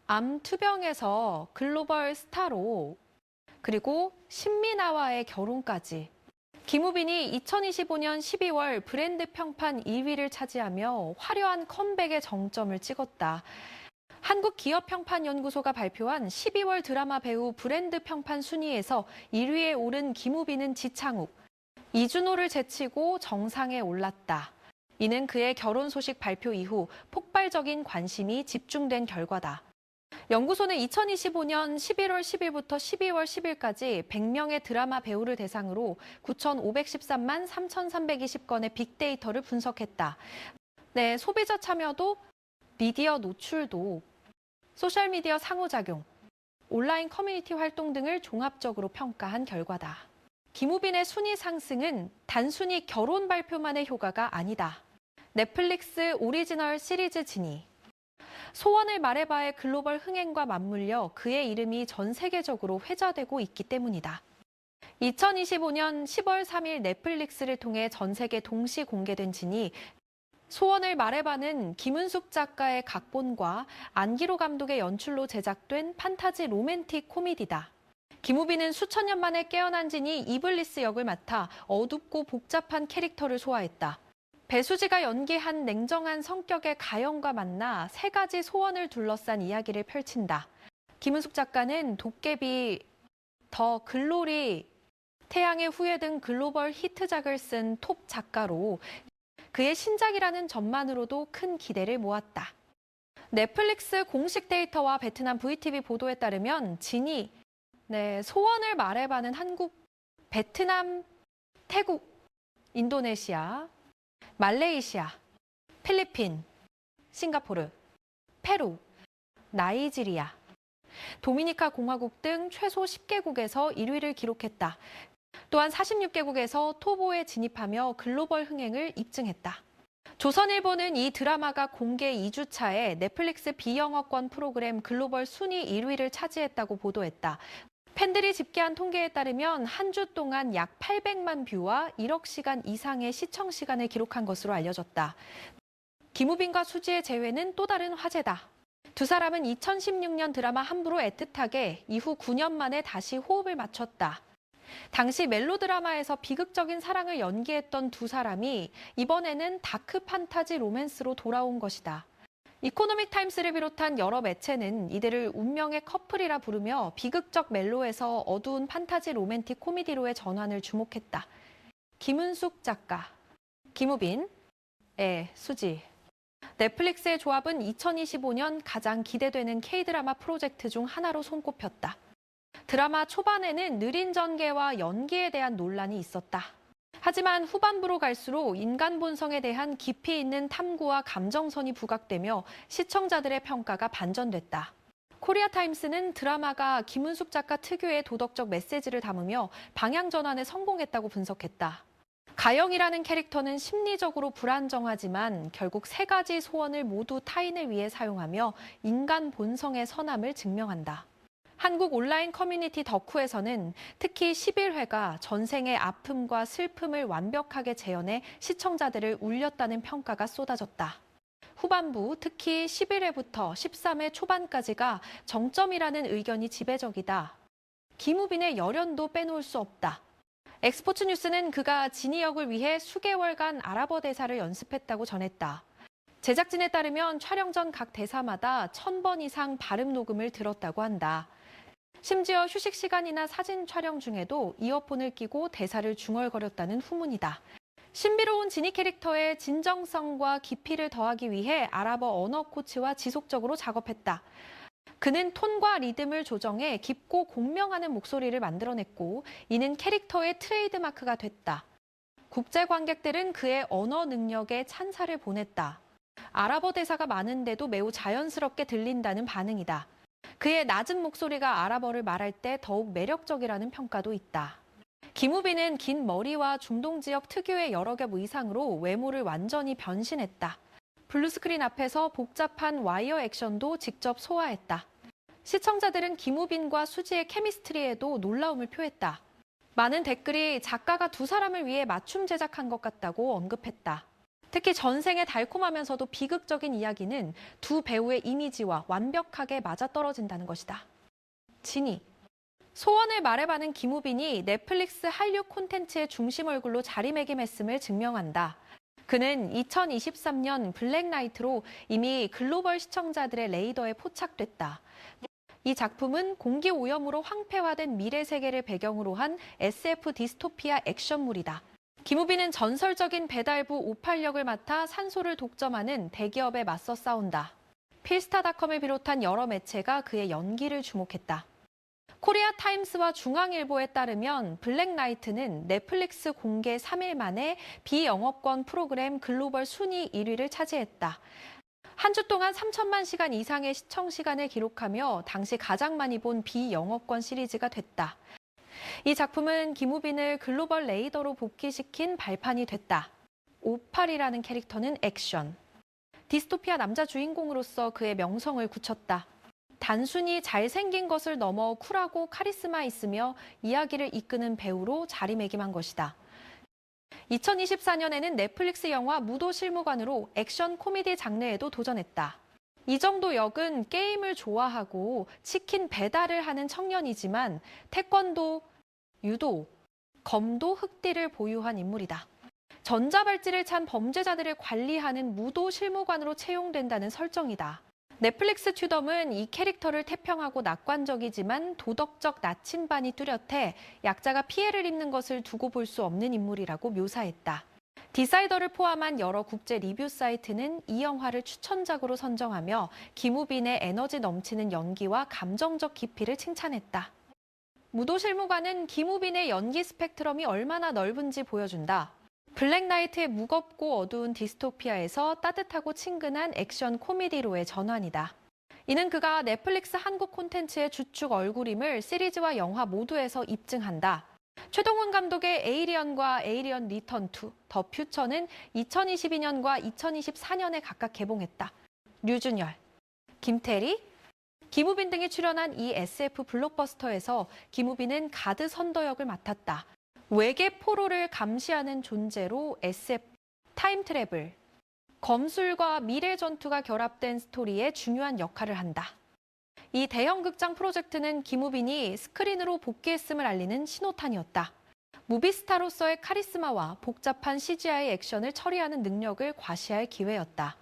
암 투병에서 글로벌 스타로 그리고 신민아와의 결혼까지. 김우빈이 2025년 12월 브랜드 평판 2위를 차지하며 화려한 컴백의 정점을 찍었다. 한국기업평판연구소가 발표한 12월 드라마 배우 브랜드 평판 순위에서 1위에 오른 김우빈은 지창욱, 이준호를 제치고 정상에 올랐다. 이는 그의 결혼 소식 발표 이후 폭발적인 관심이 집중된 결과다. 연구소는 2025년 11월 10일부터 12월 10일까지 100명의 드라마 배우를 대상으로 9,513만 3,320건의 빅데이터를 분석했다. 네, 소비자 참여도, 미디어 노출도, 소셜미디어 상호작용, 온라인 커뮤니티 활동 등을 종합적으로 평가한 결과다. 김우빈의 순위 상승은 단순히 결혼 발표만의 효과가 아니다. 넷플릭스 오리지널 시리즈 진위, 소원을 말해봐의 글로벌 흥행과 맞물려 그의 이름이 전 세계적으로 회자되고 있기 때문이다. 2025년 10월 3일 넷플릭스를 통해 전 세계 동시 공개된 진이 소원을 말해봐는 김은숙 작가의 각본과 안기로 감독의 연출로 제작된 판타지 로맨틱 코미디다. 김우빈은 수천 년 만에 깨어난 진이 이블리스 역을 맡아 어둡고 복잡한 캐릭터를 소화했다. 배수지가 연기한 냉정한 성격의 가영과 만나 세 가지 소원을 둘러싼 이야기를 펼친다. 김은숙 작가는 도깨비, 더 글로리, 태양의 후예 등 글로벌 히트작을 쓴 톱 작가로 그의 신작이라는 점만으로도 큰 기대를 모았다. 넷플릭스 공식 데이터와 베트남 VTV 보도에 따르면 진이 소원을 말해봐는 한국, 베트남, 태국, 인도네시아, 말레이시아, 필리핀, 싱가포르, 페루, 나이지리아, 도미니카 공화국 등 최소 10개국에서 1위를 기록했다. 또한 46개국에서 톱5에 진입하며 글로벌 흥행을 입증했다. 조선일보는 이 드라마가 공개 2주차에 넷플릭스 비영어권 프로그램 글로벌 순위 1위를 차지했다고 보도했다. 팬들이 집계한 통계에 따르면 한 주 동안 약 800만 뷰와 1억 시간 이상의 시청 시간을 기록한 것으로 알려졌다. 김우빈과 수지의 재회는 또 다른 화제다. 두 사람은 2016년 드라마 함부로 애틋하게 이후 9년 만에 다시 호흡을 맞췄다. 당시 멜로드라마에서 비극적인 사랑을 연기했던 두 사람이 이번에는 다크 판타지 로맨스로 돌아온 것이다. 이코노믹 타임스를 비롯한 여러 매체는 이들을 운명의 커플이라 부르며 비극적 멜로에서 어두운 판타지 로맨틱 코미디로의 전환을 주목했다. 김은숙 작가, 김우빈, 수지. 넷플릭스의 조합은 2025년 가장 기대되는 K드라마 프로젝트 중 하나로 손꼽혔다. 드라마 초반에는 느린 전개와 연기에 대한 논란이 있었다. 하지만 후반부로 갈수록 인간 본성에 대한 깊이 있는 탐구와 감정선이 부각되며 시청자들의 평가가 반전됐다. 코리아타임스는 드라마가 김은숙 작가 특유의 도덕적 메시지를 담으며 방향 전환에 성공했다고 분석했다. 가영이라는 캐릭터는 심리적으로 불안정하지만 결국 세 가지 소원을 모두 타인을 위해 사용하며 인간 본성의 선함을 증명한다. 한국 온라인 커뮤니티 덕후에서는 특히 11회가 전생의 아픔과 슬픔을 완벽하게 재현해 시청자들을 울렸다는 평가가 쏟아졌다. 후반부, 특히 11회부터 13회 초반까지가 정점이라는 의견이 지배적이다. 김우빈의 열연도 빼놓을 수 없다. 엑스포츠 뉴스는 그가 진희 역을 위해 수개월간 아랍어 대사를 연습했다고 전했다. 제작진에 따르면 촬영 전 각 대사마다 1000번 이상 발음 녹음을 들었다고 한다. 심지어 휴식 시간이나 사진 촬영 중에도 이어폰을 끼고 대사를 중얼거렸다는 후문이다. 신비로운 진희 캐릭터의 진정성과 깊이를 더하기 위해 아랍어 언어 코치와 지속적으로 작업했다. 그는 톤과 리듬을 조정해 깊고 공명하는 목소리를 만들어냈고 이는 캐릭터의 트레이드마크가 됐다. 국제 관객들은 그의 언어 능력에 찬사를 보냈다. 아랍어 대사가 많은데도 매우 자연스럽게 들린다는 반응이다. 그의 낮은 목소리가 아랍어를 말할 때 더욱 매력적이라는 평가도 있다. 김우빈은 긴 머리와 중동 지역 특유의 여러 겹 의상으로 외모를 완전히 변신했다. 블루스크린 앞에서 복잡한 와이어 액션도 직접 소화했다. 시청자들은 김우빈과 수지의 케미스트리에도 놀라움을 표했다. 많은 댓글이 작가가 두 사람을 위해 맞춤 제작한 것 같다고 언급했다. 특히 전생의 달콤하면서도 비극적인 이야기는 두 배우의 이미지와 완벽하게 맞아떨어진다는 것이다. 진이. 소원을 말해봐는 김우빈이 넷플릭스 한류 콘텐츠의 중심 얼굴로 자리매김했음을 증명한다. 그는 2023년 블랙나이트로 이미 글로벌 시청자들의 레이더에 포착됐다. 이 작품은 공기 오염으로 황폐화된 미래 세계를 배경으로 한 SF 디스토피아 액션물이다. 김우빈은 전설적인 배달부 58역을 맡아 산소를 독점하는 대기업에 맞서 싸운다. 필스타닷컴을 비롯한 여러 매체가 그의 연기를 주목했다. 코리아 타임스와 중앙일보에 따르면 블랙나이트는 넷플릭스 공개 3일 만에 비영업권 프로그램 글로벌 순위 1위를 차지했다. 한 주 동안 3천만 시간 이상의 시청 시간을 기록하며 당시 가장 많이 본 비영업권 시리즈가 됐다. 이 작품은 김우빈을 글로벌 레이더로 복귀시킨 발판이 됐다. 58이라는 캐릭터는 액션. 디스토피아 남자 주인공으로서 그의 명성을 굳혔다. 단순히 잘생긴 것을 넘어 쿨하고 카리스마 있으며 이야기를 이끄는 배우로 자리매김한 것이다. 2024년에는 넷플릭스 영화 무도실무관으로 액션 코미디 장르에도 도전했다. 이 정도 역은 게임을 좋아하고 치킨 배달을 하는 청년이지만 태권도, 유도, 검도 흑띠를 보유한 인물이다. 전자발찌를 찬 범죄자들을 관리하는 무도실무관으로 채용된다는 설정이다. 넷플릭스 튜덤은 이 캐릭터를 태평하고 낙관적이지만 도덕적 나침반이 뚜렷해 약자가 피해를 입는 것을 두고 볼 수 없는 인물이라고 묘사했다. 디사이더를 포함한 여러 국제 리뷰 사이트는 이 영화를 추천작으로 선정하며 김우빈의 에너지 넘치는 연기와 감정적 깊이를 칭찬했다. 무도실무관은 김우빈의 연기 스펙트럼이 얼마나 넓은지 보여준다. 블랙나이트의 무겁고 어두운 디스토피아에서 따뜻하고 친근한 액션 코미디로의 전환이다. 이는 그가 넷플릭스 한국 콘텐츠의 주축 얼굴임을 시리즈와 영화 모두에서 입증한다. 최동훈 감독의 에이리언과 에이리언 리턴 2, 더 퓨처는 2022년과 2024년에 각각 개봉했다. 류준열, 김태리, 김우빈 등이 출연한 이 SF 블록버스터에서 김우빈은 가드 선더 역을 맡았다. 외계 포로를 감시하는 존재로 SF, 타임 트래블, 검술과 미래 전투가 결합된 스토리에 중요한 역할을 한다. 이 대형 극장 프로젝트는 김우빈이 스크린으로 복귀했음을 알리는 신호탄이었다. 무비스타로서의 카리스마와 복잡한 CGI 액션을 처리하는 능력을 과시할 기회였다.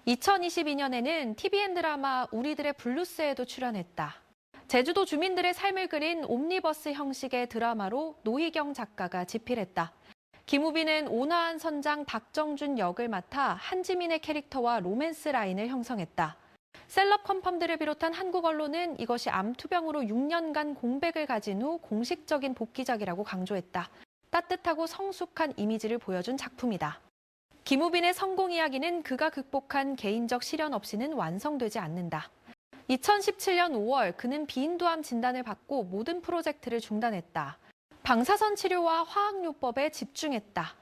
2022년에는 TVN 드라마 우리들의 블루스에도 출연했다. 제주도 주민들의 삶을 그린 옴니버스 형식의 드라마로 노희경 작가가 집필했다. 김우빈은 온화한 선장 박정준 역을 맡아 한지민의 캐릭터와 로맨스 라인을 형성했다. 셀럽 컨펌들을 비롯한 한국 언론은 이것이 암투병으로 6년간 공백을 가진 후 공식적인 복귀작이라고 강조했다. 따뜻하고 성숙한 이미지를 보여준 작품이다. 김우빈의 성공 이야기는 그가 극복한 개인적 시련 없이는 완성되지 않는다. 2017년 5월 그는 비인두암 진단을 받고 모든 프로젝트를 중단했다. 방사선 치료와 화학요법에 집중했다.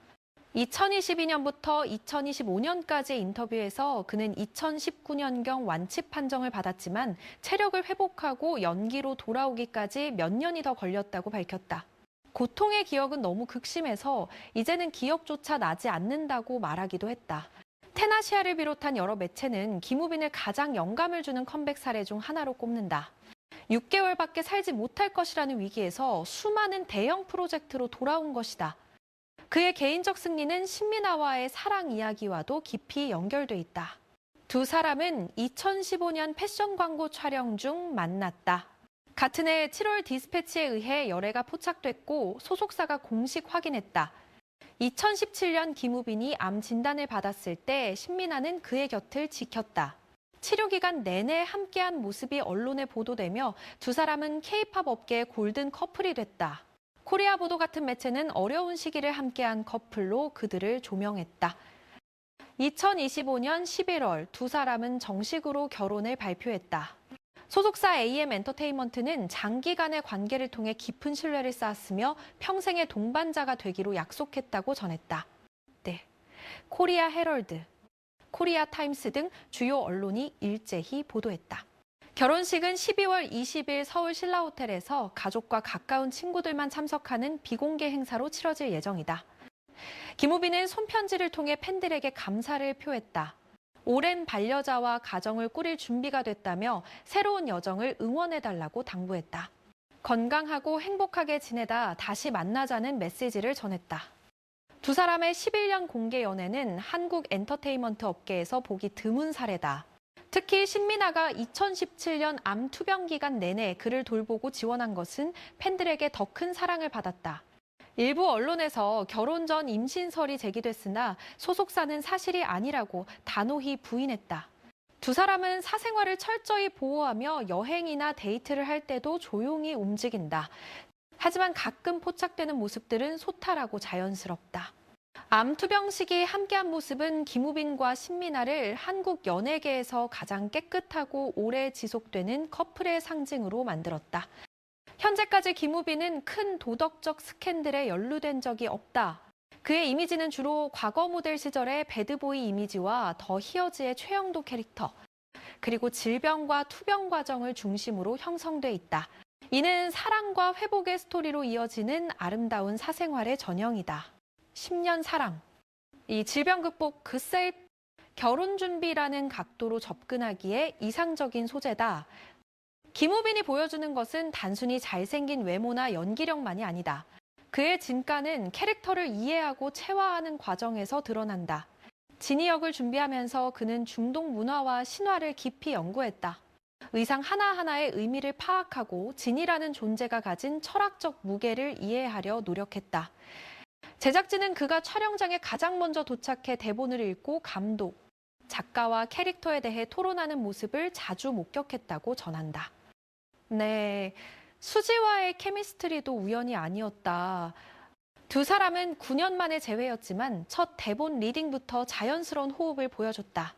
2022년부터 2025년까지의 인터뷰에서 그는 2019년경 완치 판정을 받았지만 체력을 회복하고 연기로 돌아오기까지 몇 년이 더 걸렸다고 밝혔다. 고통의 기억은 너무 극심해서 이제는 기억조차 나지 않는다고 말하기도 했다. 테나시아를 비롯한 여러 매체는 김우빈을 가장 영감을 주는 컴백 사례 중 하나로 꼽는다. 6개월밖에 살지 못할 것이라는 위기에서 수많은 대형 프로젝트로 돌아온 것이다. 그의 개인적 승리는 신민아와의 사랑 이야기와도 깊이 연결돼 있다. 두 사람은 2015년 패션 광고 촬영 중 만났다. 같은 해 7월 디스패치에 의해 열애가 포착됐고 소속사가 공식 확인했다. 2017년 김우빈이 암 진단을 받았을 때 신민아는 그의 곁을 지켰다. 치료 기간 내내 함께한 모습이 언론에 보도되며 두 사람은 K-팝 업계의 골든 커플이 됐다. 코리아 보도 같은 매체는 어려운 시기를 함께한 커플로 그들을 조명했다. 2025년 11월 두 사람은 정식으로 결혼을 발표했다. 소속사 AM 엔터테인먼트는 장기간의 관계를 통해 깊은 신뢰를 쌓았으며 평생의 동반자가 되기로 약속했다고 전했다. 네, 코리아 헤럴드, 코리아 타임스 등 주요 언론이 일제히 보도했다. 결혼식은 12월 20일 서울 신라호텔에서 가족과 가까운 친구들만 참석하는 비공개 행사로 치러질 예정이다. 김우빈은 손편지를 통해 팬들에게 감사를 표했다. 오랜 반려자와 가정을 꾸릴 준비가 됐다며 새로운 여정을 응원해달라고 당부했다. 건강하고 행복하게 지내다 다시 만나자는 메시지를 전했다. 두 사람의 11년 공개 연애는 한국 엔터테인먼트 업계에서 보기 드문 사례다. 특히 신민아가 2017년 암 투병 기간 내내 그를 돌보고 지원한 것은 팬들에게 더 큰 사랑을 받았다. 일부 언론에서 결혼 전 임신설이 제기됐으나 소속사는 사실이 아니라고 단호히 부인했다. 두 사람은 사생활을 철저히 보호하며 여행이나 데이트를 할 때도 조용히 움직인다. 하지만 가끔 포착되는 모습들은 소탈하고 자연스럽다. 암 투병 시기 함께한 모습은 김우빈과 신민아를 한국 연예계에서 가장 깨끗하고 오래 지속되는 커플의 상징으로 만들었다. 현재까지 김우빈은 큰 도덕적 스캔들에 연루된 적이 없다. 그의 이미지는 주로 과거 모델 시절의 배드보이 이미지와 더 히어즈의 최영도 캐릭터, 그리고 질병과 투병 과정을 중심으로 형성돼 있다. 이는 사랑과 회복의 스토리로 이어지는 아름다운 사생활의 전형이다. 10년 사랑. 이 질병 극복 그셀 결혼 준비라는 각도로 접근하기에 이상적인 소재다. 김우빈이 보여주는 것은 단순히 잘생긴 외모나 연기력만이 아니다. 그의 진가는 캐릭터를 이해하고 체화하는 과정에서 드러난다. 진희 역을 준비하면서 그는 중동 문화와 신화를 깊이 연구했다. 의상 하나하나의 의미를 파악하고 진희라는 존재가 가진 철학적 무게를 이해하려 노력했다. 제작진은 그가 촬영장에 가장 먼저 도착해 대본을 읽고 감독, 작가와 캐릭터에 대해 토론하는 모습을 자주 목격했다고 전한다. 네, 수지와의 케미스트리도 우연이 아니었다. 두 사람은 9년 만의 재회였지만 첫 대본 리딩부터 자연스러운 호흡을 보여줬다.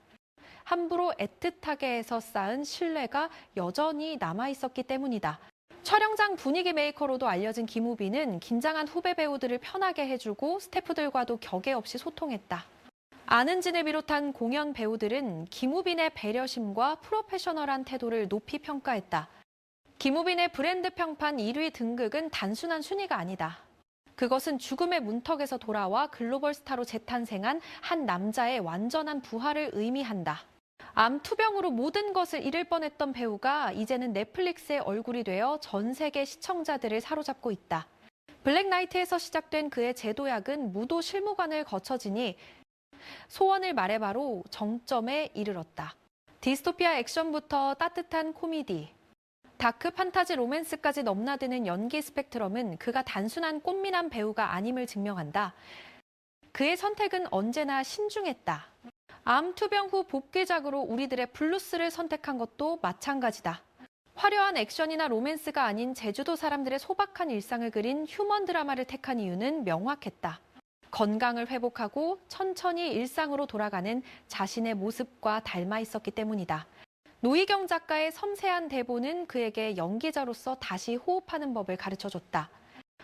함부로 애틋하게 해서 쌓은 신뢰가 여전히 남아있었기 때문이다. 촬영장 분위기 메이커로도 알려진 김우빈은 긴장한 후배 배우들을 편하게 해주고 스태프들과도 격에 없이 소통했다. 안은진을 비롯한 공연 배우들은 김우빈의 배려심과 프로페셔널한 태도를 높이 평가했다. 김우빈의 브랜드 평판 1위 등극은 단순한 순위가 아니다. 그것은 죽음의 문턱에서 돌아와 글로벌 스타로 재탄생한 한 남자의 완전한 부활을 의미한다. 암 투병으로 모든 것을 잃을 뻔했던 배우가 이제는 넷플릭스의 얼굴이 되어 전 세계 시청자들을 사로잡고 있다. 블랙나이트에서 시작된 그의 제도약은 무도 실무관을 거쳐지니 소원을 말해봐로 정점에 이르렀다. 디스토피아 액션부터 따뜻한 코미디, 다크 판타지 로맨스까지 넘나드는 연기 스펙트럼은 그가 단순한 꽃미남 배우가 아님을 증명한다. 그의 선택은 언제나 신중했다. 암 투병 후 복귀작으로 우리들의 블루스를 선택한 것도 마찬가지다. 화려한 액션이나 로맨스가 아닌 제주도 사람들의 소박한 일상을 그린 휴먼 드라마를 택한 이유는 명확했다. 건강을 회복하고 천천히 일상으로 돌아가는 자신의 모습과 닮아 있었기 때문이다. 노희경 작가의 섬세한 대본은 그에게 연기자로서 다시 호흡하는 법을 가르쳐줬다.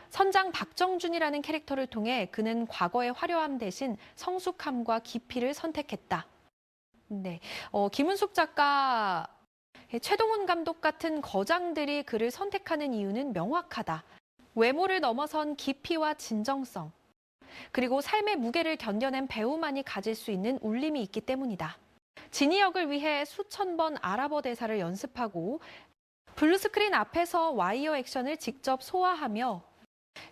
선장 박정준이라는 캐릭터를 통해 그는 과거의 화려함 대신 성숙함과 깊이를 선택했다. 네, 김은숙 작가, 최동훈 감독 같은 거장들이 그를 선택하는 이유는 명확하다. 외모를 넘어선 깊이와 진정성, 그리고 삶의 무게를 견뎌낸 배우만이 가질 수 있는 울림이 있기 때문이다. 진희 역을 위해 수천 번 아랍어 대사를 연습하고 블루스크린 앞에서 와이어 액션을 직접 소화하며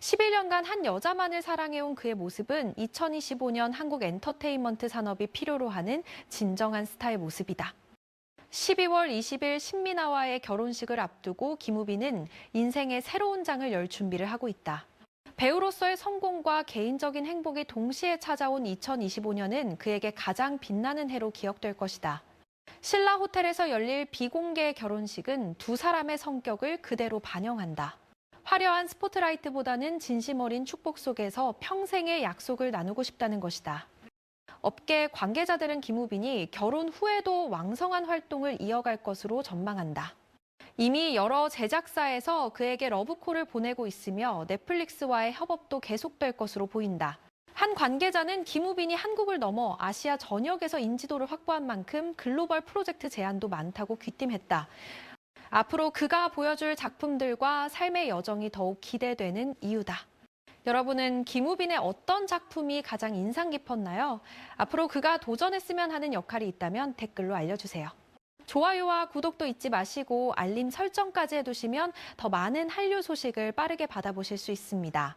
11년간 한 여자만을 사랑해온 그의 모습은 2025년 한국 엔터테인먼트 산업이 필요로 하는 진정한 스타의 모습이다. 12월 20일 신민아와의 결혼식을 앞두고 김우빈은 인생의 새로운 장을 열 준비를 하고 있다. 배우로서의 성공과 개인적인 행복이 동시에 찾아온 2025년은 그에게 가장 빛나는 해로 기억될 것이다. 신라 호텔에서 열릴 비공개 결혼식은 두 사람의 성격을 그대로 반영한다. 화려한 스포트라이트보다는 진심 어린 축복 속에서 평생의 약속을 나누고 싶다는 것이다. 업계 관계자들은 김우빈이 결혼 후에도 왕성한 활동을 이어갈 것으로 전망한다. 이미 여러 제작사에서 그에게 러브콜을 보내고 있으며 넷플릭스와의 협업도 계속될 것으로 보인다. 한 관계자는 김우빈이 한국을 넘어 아시아 전역에서 인지도를 확보한 만큼 글로벌 프로젝트 제안도 많다고 귀띔했다. 앞으로 그가 보여줄 작품들과 삶의 여정이 더욱 기대되는 이유다. 여러분은 김우빈의 어떤 작품이 가장 인상 깊었나요? 앞으로 그가 도전했으면 하는 역할이 있다면 댓글로 알려주세요. 좋아요와 구독도 잊지 마시고 알림 설정까지 해두시면 더 많은 한류 소식을 빠르게 받아보실 수 있습니다.